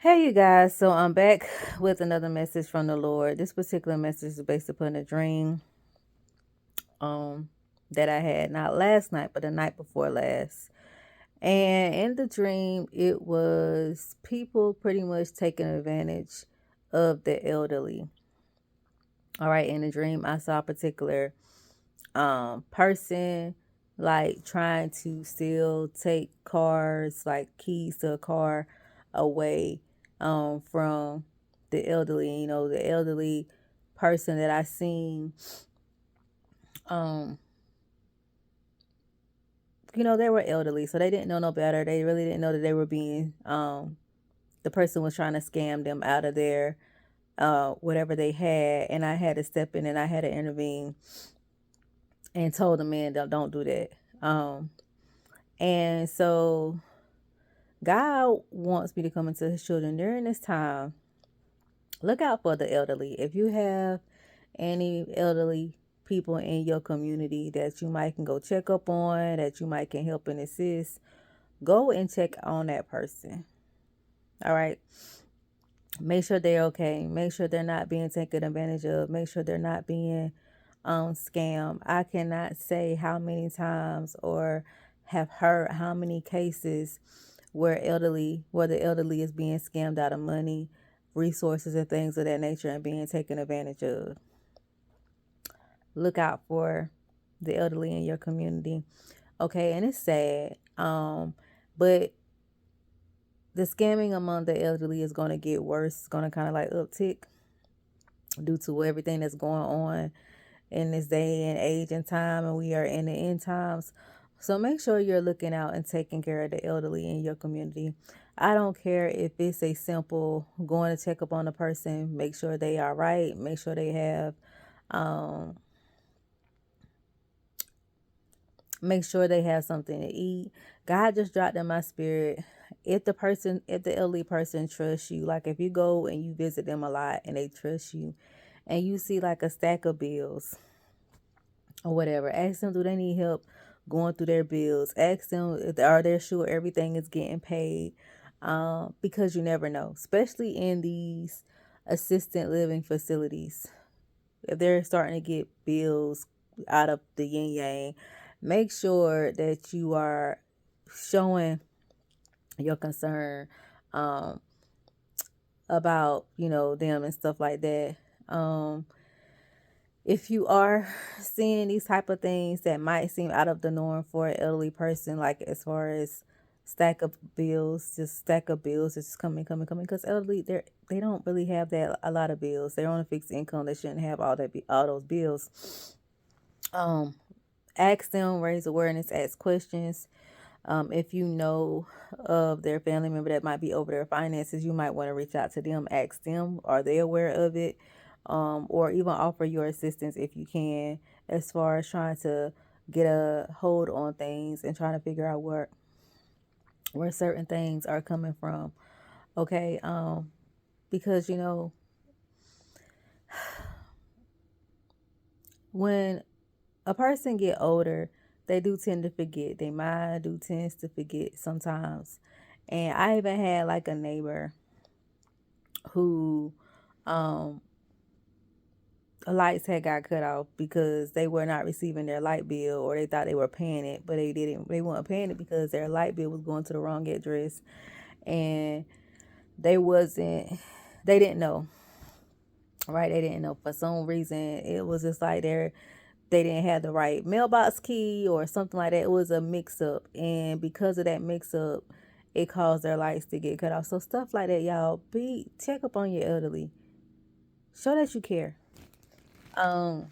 Hey, you guys. So I'm back with another message from the Lord. This particular message is based upon a dream um that I had not last night, but the night before last. And in the dream, it was people pretty much taking advantage of the elderly. All right, in the dream, I saw a particular person like trying to still take cars, like keys to a car, away from the elderly. The elderly person that I seen, um they were elderly, so they didn't know no better. They really didn't know that they were being the person was trying to scam them out of their whatever they had, and I had to step in and I had to intervene and told the man, don't do that. And so God wants me to come into his children during this time. Look out for the elderly. If you have any elderly people in your community that you might can go check up on, that you might can help and assist, go and check on that person. All right. Make sure they're okay. Make sure they're not being taken advantage of. Make sure they're not being scammed. I cannot say how many times or have heard how many cases where the elderly is being scammed out of money, resources, and things of that nature and being taken advantage of. Look out for the elderly in your community. Okay, and it's sad. But the scamming among the elderly is going to get worse. It's going to kind of like uptick due to everything that's going on in this day and age and time, and we are in the end times. So make sure you're looking out and taking care of the elderly in your community. I don't care if it's a simple going to check up on a person, make sure they are right, make sure they have um make sure they have something to eat. God just dropped in my spirit. If the elderly person trusts you, like if you go and you visit them a lot and they trust you and you see like a stack of bills or whatever, ask them, do they need help going through their bills? Ask them, are they sure everything is getting paid? Because you never know, especially in these assisted living facilities. If they're starting to get bills out of the yin yang, make sure that you are showing your concern um, about, them and stuff like that. If you are seeing these type of things that might seem out of the norm for an elderly person, like as far as stack of bills, just coming, because elderly, they don't really have that a lot of bills. They're on a fixed income. They shouldn't have all those bills. Um, Ask them, raise awareness, ask questions. If you know of their family member that might be over their finances, you might want to reach out to them, ask them, are they aware of it? Or even offer your assistance if you can, as far as trying to get a hold on things and trying to figure out where certain things are coming from. Okay, because when a person get older, they do tend to forget. Their mind do tends to forget sometimes. And I even had like a neighbor who um lights had got cut off because they were not receiving their light bill, or they thought they were paying it, but they weren't paying it because their light bill was going to the wrong address, and they wasn't they didn't know. Right, they didn't know. For some reason it was just like they didn't have the right mailbox key or something like that. It was a mix up, and because of that mix up, it caused their lights to get cut off. So stuff like that, y'all, be check up on your elderly. Show that you care. um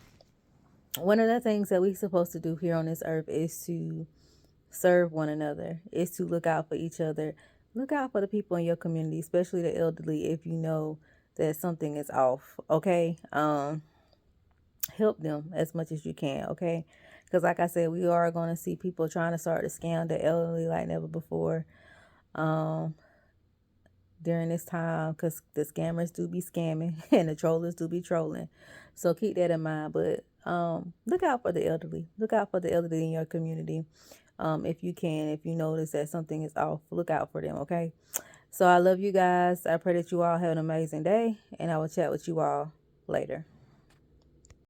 One of the things that we're supposed to do here on this earth is to serve one another, is to look out for each other. Look out for the people in your community, especially the elderly, if you know that something is off. Okay. Help them as much as you can. Okay, because like I said, we are going to see people trying to start to scam the elderly like never before um during this time, because the scammers do be scamming and the trollers do be trolling. So keep that in mind. But look out for the elderly. Look out for the elderly in your community. If you can, if you notice that something is off, look out for them. Okay. So I love you guys. I pray that you all have an amazing day, and I will chat with you all later.